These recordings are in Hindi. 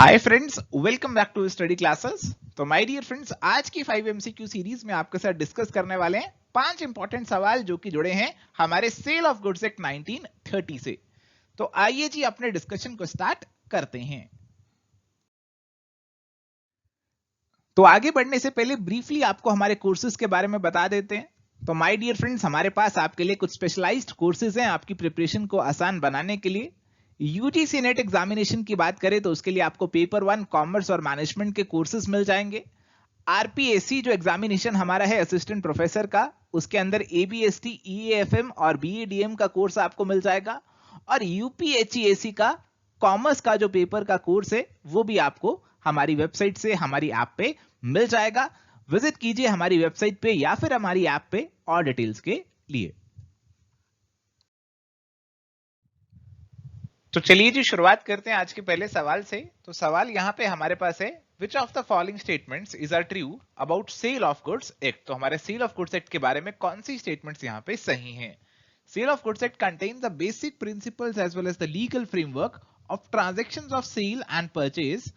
Hi friends, welcome back to study classes. तो माय डियर फ्रेंड्स, आज की 5 एमसीक्यू सीरीज में आपके साथ डिस्कस करने वाले हैं 5 इंपॉर्टेंट सवाल जो कि जुड़े हैं हमारे सेल ऑफ गुड्स एक्ट 1930 से। तो आइए जी अपने डिस्कशन को स्टार्ट करते हैं। तो आगे बढ़ने से पहले ब्रीफली आपको हमारे कोर्सेज के बारे में बता देते हैं। तो माय डियर फ्रेंड्स, हमारे पास आपके लिए कुछ स्पेशलाइज्ड कोर्सेज हैं आपकी प्रिपरेशन को आसान बनाने के लिए। यूजीसी नेट एग्जामिनेशन की बात करें तो उसके लिए आपको पेपर 1 कॉमर्स और मैनेजमेंट के कोर्सेज मिल जाएंगे। आरपीएससी जो एग्जामिनेशन हमारा है असिस्टेंट प्रोफेसर का, उसके अंदर एबीएसटी, ईएएफएम और बीएडीएम का कोर्स आपको मिल जाएगा। और यूपीएचईएसी का कॉमर्स का जो पेपर का कोर्स है वो भी आपको हमारी वेबसाइट से, हमारी ऐप पे मिल जाएगा। विजिट कीजिए हमारी वेबसाइट पे या फिर हमारी ऐप पे और डिटेल्स के लिए। तो चलिए जी शुरुआत करते हैं आज के पहले सवाल से। तो सवाल यहां पे हमारे पास है, which of the following statements is are true about sale of goods act. तो हमारे सेल ऑफ गुड्स एक्ट के बारे में कौन सी स्टेटमेंट्स यहां पे सही हैं। Sale of goods act contains the basic principles as well as the legal framework of transactions of sale and purchase.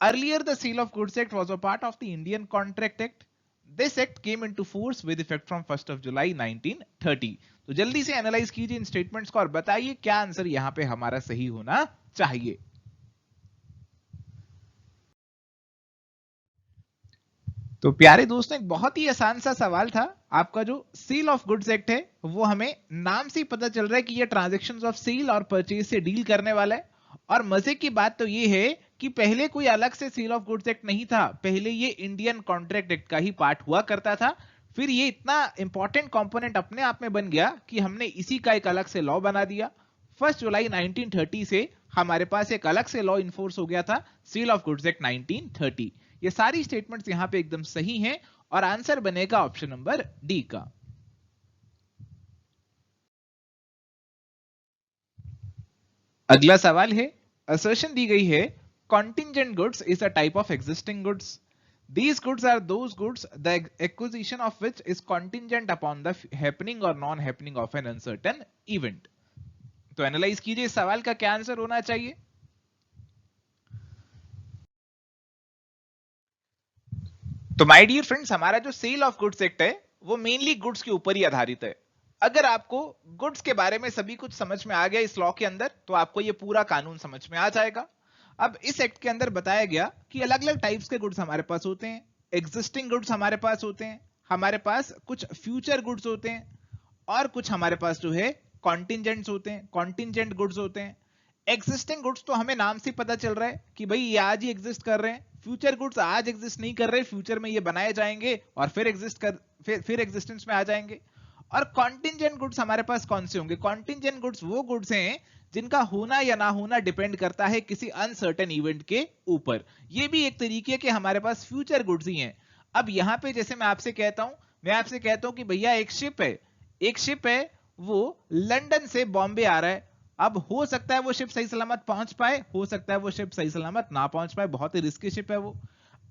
Earlier, the Sale of Goods Act was a part of the Indian Contract Act. This act came into force with effect from 1st of July 1930. तो जल्दी से एनालाइज कीजिए इन स्टेटमेंट्स को और बताइए क्या आंसर यहां पे हमारा सही होना चाहिए। तो प्यारे दोस्तों, एक बहुत ही आसान सा सवाल था। आपका जो सेल ऑफ गुड्स एक्ट है वो हमें नाम से ही पता चल रहा है कि ये ट्रांजैक्शंस ऑफ सेल और परचेज से डील करने वाला है। और मजे की बात तो ये है कि पहले कोई अलग से सेल ऑफ गुड्स एक्ट नहीं था, पहले ये इंडियन कॉन्ट्रैक्ट एक्ट का ही पार्ट हुआ करता था। फिर ये इतना इंपॉर्टेंट कंपोनेंट अपने आप में बन गया कि हमने इसी का एक अलग से लॉ बना दिया। 1 जुलाई 1930 से हमारे पास एक अलग से लॉ इन्फोर्स हो गया था, सेल ऑफ गुड्स एक्ट 1930। ये सारी स्टेटमेंट्स यहां पे एकदम सही हैं और आंसर बनेगा ऑप्शन नंबर डी का। अगला सवाल है, असर्शन दी गई है, contingent goods is a type of existing goods. These goods are those goods the acquisition of which is contingent upon the happening or non-happening of an uncertain event. तो एनालाइज कीजिए इस सवाल का क्या आंसर होना चाहिए। तो माय डियर फ्रेंड्स, हमारा जो सेल ऑफ गुड्स एक्ट है वो मेनली गुड्स के ऊपर ही आधारित है। अगर आपको गुड्स के बारे में सभी कुछ समझ में आ गया इस लॉ के अंदर, तो आपको ये पूरा कानून समझ में आ जाएगा। अब इस एक्ट के अंदर बताया गया कि अलग अलग टाइप्स के गुड्स हमारे पास होते हैं। एग्जिस्टिंग गुड्स हमारे पास होते हैं, हमारे पास कुछ फ्यूचर गुड्स होते हैं, और कुछ हमारे पास जो है कॉन्टिंजेंट्स होते हैं, कॉन्टिंजेंट गुड्स होते हैं। एग्जिस्टिंग गुड्स तो हमें नाम से पता चल रहा है कि भाई ये आज ही एग्जिस्ट कर रहे हैं। फ्यूचर गुड्स आज एग्जिस्ट नहीं कर रहे, फ्यूचर में ये बनाए जाएंगे और फिर फिर एग्जिस्टेंस में आ जाएंगे। और कॉन्टिंजेंट गुड्स हमारे पास कौन से होंगे? कॉन्टिंजेंट गुड्स वो गुड्स हैं जिनका होना या ना होना डिपेंड करता है किसी अनसर्टेन इवेंट के ऊपर। ये भी एक तरीके के हमारे पास फ्यूचर गुड्स ही हैं। अब यहां पे जैसे मैं आपसे कहता हूं कि भैया एक शिप है, वो लंदन से बॉम्बे आ रहा है। अब हो सकता है वो शिप सही सलामत पहुंच पाए, हो सकता है वो शिप सही सलामत ना पहुंच पाए, बहुत ही रिस्की शिप है वो।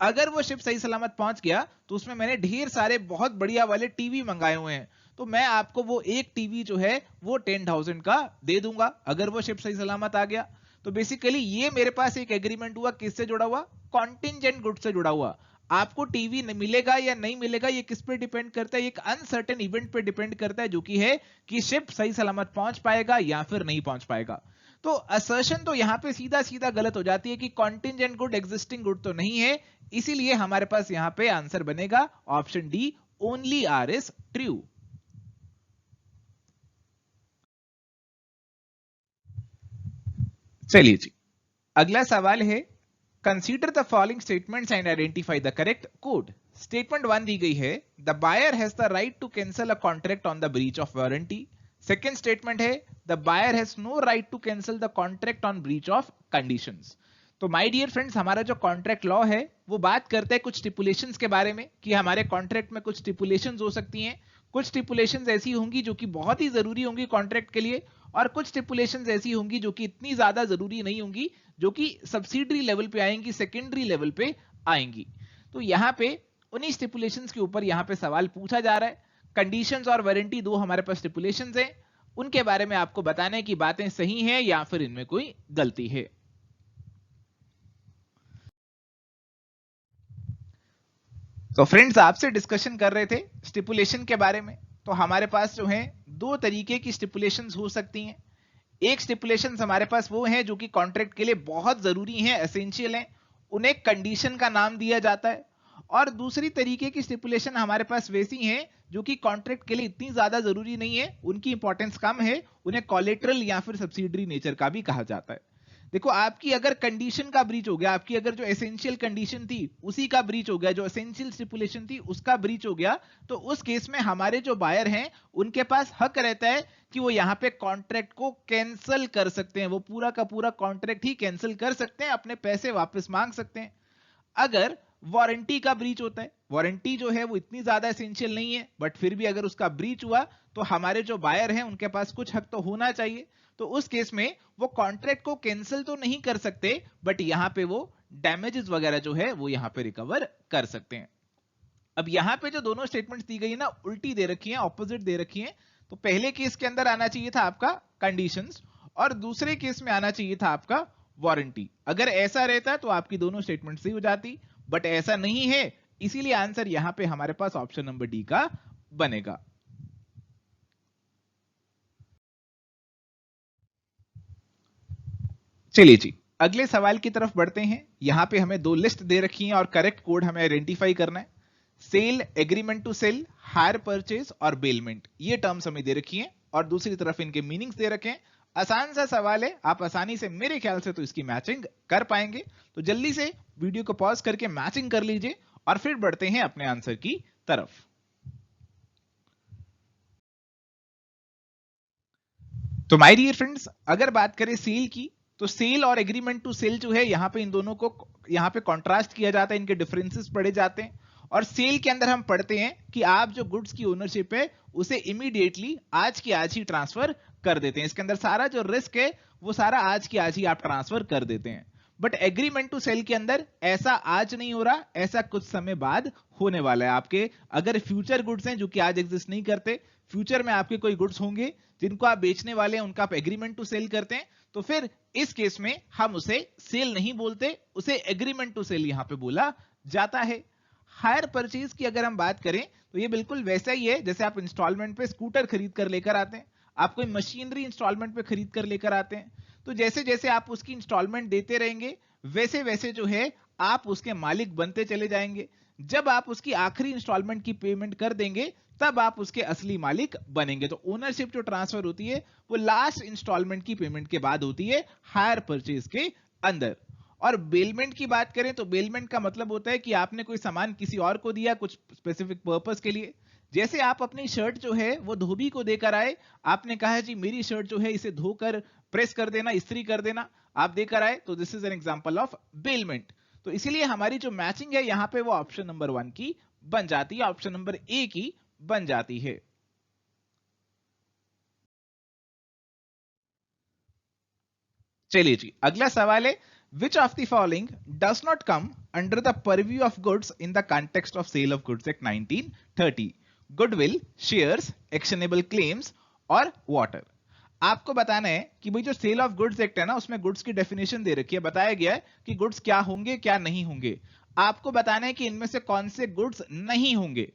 अगर वो शिप सही सलामत पहुंच गया तो उसमें मैंने ढेर सारे बहुत बढ़िया वाले टीवी मंगाए हुए हैं, तो मैं आपको वो एक टीवी जो है वो 10,000 का दे दूंगा अगर वो शिप सही सलामत आ गया। तो बेसिकली ये मेरे पास एक एग्रीमेंट हुआ, किससे जुड़ा हुआ? कॉन्टिंजेंट गुड से जुड़ा हुआ। आपको टीवी मिलेगा या नहीं मिलेगा ये किस पे डिपेंड करता है? एक अनसर्टेन इवेंट पे डिपेंड करता है, जो कि है कि शिप सही सलामत पहुंच पाएगा या फिर नहीं पहुंच पाएगा। तो असर्शन तो यहां पे सीधा सीधा गलत हो जाती है कि कॉन्टिंजेंट गुड एग्जिस्टिंग गुड तो नहीं है। इसीलिए हमारे पास यहां पे आंसर बनेगा option D, only R is true. चलिए जी, अगला सवाल है, consider the following statements and identify the correct code. Statement 1 दी गई है, the buyer has the right to cancel a contract on the breach of warranty. Second statement है, the buyer has no right to cancel the contract on breach of conditions. तो माय डियर फ्रेंड्स, हमारा जो कॉन्ट्रैक्ट लॉ है वो बात करता है कुछ स्टिपुलेशंस के बारे में कि हमारे कॉन्ट्रैक्ट में कुछ स्टिपुलेशंस हो सकती हैं। कुछ स्टिपुलेशंस ऐसी होंगी जो कि बहुत ही जरूरी होंगी कॉन्ट्रैक्ट के लिए, और कुछ स्टिपुलेशंस ऐसी होंगी जो कि इतनी ज्यादा जरूरी नहीं होंगी, जो कि सब्सिडरी लेवल पे आएंगी, सेकेंडरी लेवल पे आएंगी। तो यहां पे उन्हीं स्टिपुलेशंस के ऊपर यहां पे सवाल पूछा जा रहा है। कंडीशंस और वारंटी दो हमारे पास स्टिपुलेशंस हैं, उनके बारे में आपको बताने की बातें सही हैं या फिर इनमें कोई गलती है। तो फ्रेंड्स आपसे डिस्कशन कर रहे थे स्टिपुलेशन के बारे में। तो हमारे पास जो है दो तरीके की स्टिपुलेशंस हो सकती हैं। एक स्टिपुलेशंस हमारे पास वो हैं जो कि कॉन्ट्रैक्ट के लिए बहुत जरूरी हैं, एसेंशियल हैं, उन्हें कंडीशन का नाम दिया जाता है। और दूसरी तरीके की स्टिपुलेशन हमारे पास वैसी हैं जो कि कॉन्ट्रैक्ट के लिए इतनी ज्यादा जरूरी नहीं है, उनकी इंपॉर्टेंस कम है, उन्हें कोलेटरल या फिर सब्सिडरी नेचर का भी कहा जाता है। देखो आपकी अगर कंडीशन का ब्रीच हो गया, आपकी अगर जो एसेंशियल कंडीशन थी उसी का ब्रीच हो गया, जो एसेंशियल स्टिपुलेशन थी उसका ब्रीच हो गया, तो उस केस में हमारे जो बायर हैं उनके पास हक रहता है कि वो यहाँ पे कॉन्ट्रैक्ट को कैंसिल कर सकते हैं, वो पूरा का पूरा कॉन्ट्रैक्ट ही कैंसिल कर सकते हैं, अपने पैसे वापस मांग सकते हैं। अगर वारंटी का ब्रीच होता है, वारंटी जो है वो इतनी ज्यादा एसेंशियल नहीं है, बट फिर भी अगर उसका ब्रीच हुआ तो हमारे जो बायर हैं उनके पास कुछ हक तो होना चाहिए। तो उस केस में वो कॉन्ट्रैक्ट को कैंसिल तो नहीं कर सकते, बट यहां पे वो डैमेजेस वगैरह जो है वो यहां पे रिकवर कर सकते हैं। अब यहां पे जो दोनों स्टेटमेंट्स दी गई है ना, उल्टी दे रखी है, ऑपोजिट दे रखी है। तो पहले केस के अंदर आना चाहिए था आपका कंडीशंस और दूसरे केस में आना चाहिए था आपका वारंटी। अगर ऐसा रहता तो आपकी दोनों स्टेटमेंट सही हो जाती, बट ऐसा नहीं है, इसीलिए आंसर यहां पे हमारे पास ऑप्शन नंबर डी का बनेगा। चलिए जी अगले सवाल की तरफ बढ़ते हैं। यहां पे हमें दो लिस्ट दे रखी हैं और करेक्ट कोड हमें आइडेंटिफाई करना है। Sale, agreement to sale, hire purchase और बेलमेंट, ये टर्म्स हमें दे रखी हैं और दूसरी तरफ इनके मीनिंग्स दे रखे हैं। आसान सा सवाल है, आप आसानी से मेरे ख्याल से तो इसकी मैचिंग कर पाएंगे। तो जल्दी से वीडियो को पॉज करके मैचिंग कर लीजिए और फिर बढ़ते हैं अपने आंसर की तरफ। तो माय डियर फ्रेंड्स, अगर बात करें सेल की, तो सेल और एग्रीमेंट टू सेल जो है यहां पे इन दोनों को यहां पे कॉन्ट्रास्ट किया जाता है, इनके डिफरेंसेस पढ़े जाते हैं। और सेल के अंदर हम पढ़ते हैं कि आप जो गुड्स की ओनरशिप है उसे इमीडिएटली आज की आज ही ट्रांसफर कर देते हैं। इसके अंदर सारा जो रिस्क है वो सारा आज की आज ही आप ट्रांसफर कर देते हैं। बट एग्रीमेंट टू सेल के अंदर ऐसा आज नहीं हो रहा, ऐसा कुछ समय बाद होने वाला है। आपके अगर फ्यूचर गुड्स हैं जो कि आज एग्जिस्ट नहीं करते, फ्यूचर में आपके कोई गुड्स होंगे जिनको आप बेचने वाले हैं, उनका आप एग्रीमेंट टू सेल करते हैं, तो फिर इस केस में हम उसे सेल नहीं बोलते, उसे एग्रीमेंट टू सेल यहां पे बोला जाता है। हायर परचेज की अगर हम बात करें तो ये बिल्कुल वैसा ही है जैसे आप इंस्टॉलमेंट पे स्कूटर खरीद कर लेकर आते हैं, आप कोई मशीनरी इंस्टॉलमेंट पे खरीद कर लेकर आते हैं। तो जैसे जैसे आप उसकी इंस्टॉलमेंट देते रहेंगे वैसे वैसे जो है आप उसके मालिक बनते चले जाएंगे। जब आप उसकी आखिरी इंस्टॉलमेंट की पेमेंट कर देंगे तब आप उसके असली मालिक बनेंगे। तो ओनरशिप जो ट्रांसफर होती है वो लास्ट इंस्टॉलमेंट की पेमेंट के बाद होती है हायर परचेज के अंदर। और बेलमेंट की बात करें तो बेलमेंट का मतलब होता है कि आपने कोई सामान किसी और को दिया कुछ स्पेसिफिक पर्पस के लिए। जैसे आप अपनी शर्ट जो है वो धोबी को देकर आए, आपने कहा जी मेरी शर्ट जो है इसे धोकर प्रेस कर देना, इस्त्री कर देना, आप देकर आए, तो this is an example of bailment. तो इसीलिए हमारी जो मैचिंग है यहां पे वो ऑप्शन नंबर 1 की बन जाती है, ऑप्शन नंबर ए की बन जाती है। चलिए जी अगला सवाल है, which of the following does not come under the purview of goods in the context of Sale of Goods Act 1930? Goodwill, shares, actionable claims और water। आपको बताना है कि भाई जो सेल ऑफ गुड्स एक्ट है ना उसमें गुड्स की डेफिनेशन दे रखी है, बताया गया है कि गुड्स क्या होंगे क्या नहीं होंगे। आपको बताना है कि इनमें से कौन से गुड्स नहीं होंगे।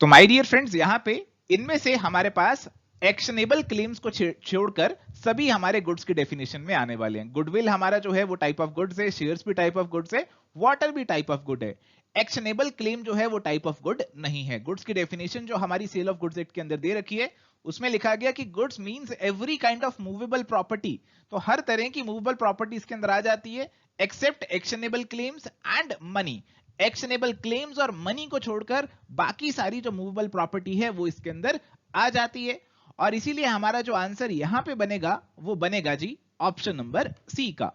तो माय डियर फ्रेंड्स यहां पे इनमें से हमारे पास एक्शनेबल क्लेम्स को छोड़कर सभी हमारे गुड्स की डेफिनेशन में आने वाले हैं। गुडविल हमारा जो है वो टाइप ऑफ गुड्स है, शेयर्स भी टाइप ऑफ गुड्स है, वाटर भी टाइप ऑफ गुड है। एक्शनेबल क्लेम जो है वो टाइप ऑफ गुड नहीं है। गुड्स की डेफिनेशन जो हमारी सेल ऑफ गुड्स एक्ट के अंदर दे रखी है उसमें लिखा गया कि goods means every kind of movable property. तो हर तरह की मूवेबल प्रॉपर्टी इसके अंदर आ जाती है except actionable claims and money. Actionable claims और मनी को छोड़कर बाकी सारी जो मूवेबल प्रॉपर्टी है वो इसके अंदर आ जाती है। और इसीलिए हमारा जो आंसर यहां पे बनेगा वो बनेगा जी ऑप्शन नंबर सी का।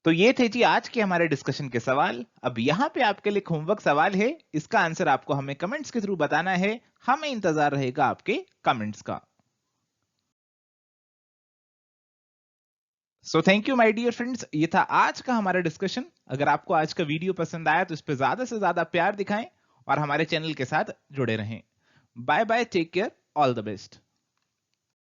तो ये थे जी आज के हमारे डिस्कशन के सवाल। अब यहां पे आपके लिए होमवर्क सवाल है, इसका आंसर आपको हमें कमेंट्स के थ्रू बताना है, हमें इंतजार रहेगा आपके कमेंट्स का। So thank you my dear friends, ये था आज का हमारा डिस्कशन। अगर आपको आज का वीडियो पसंद आया तो इस पे ज्यादा से ज्यादा प्यार दिखाएं और हमारे चैनल के साथ जुड़े रहें। Bye bye, take care, all the best.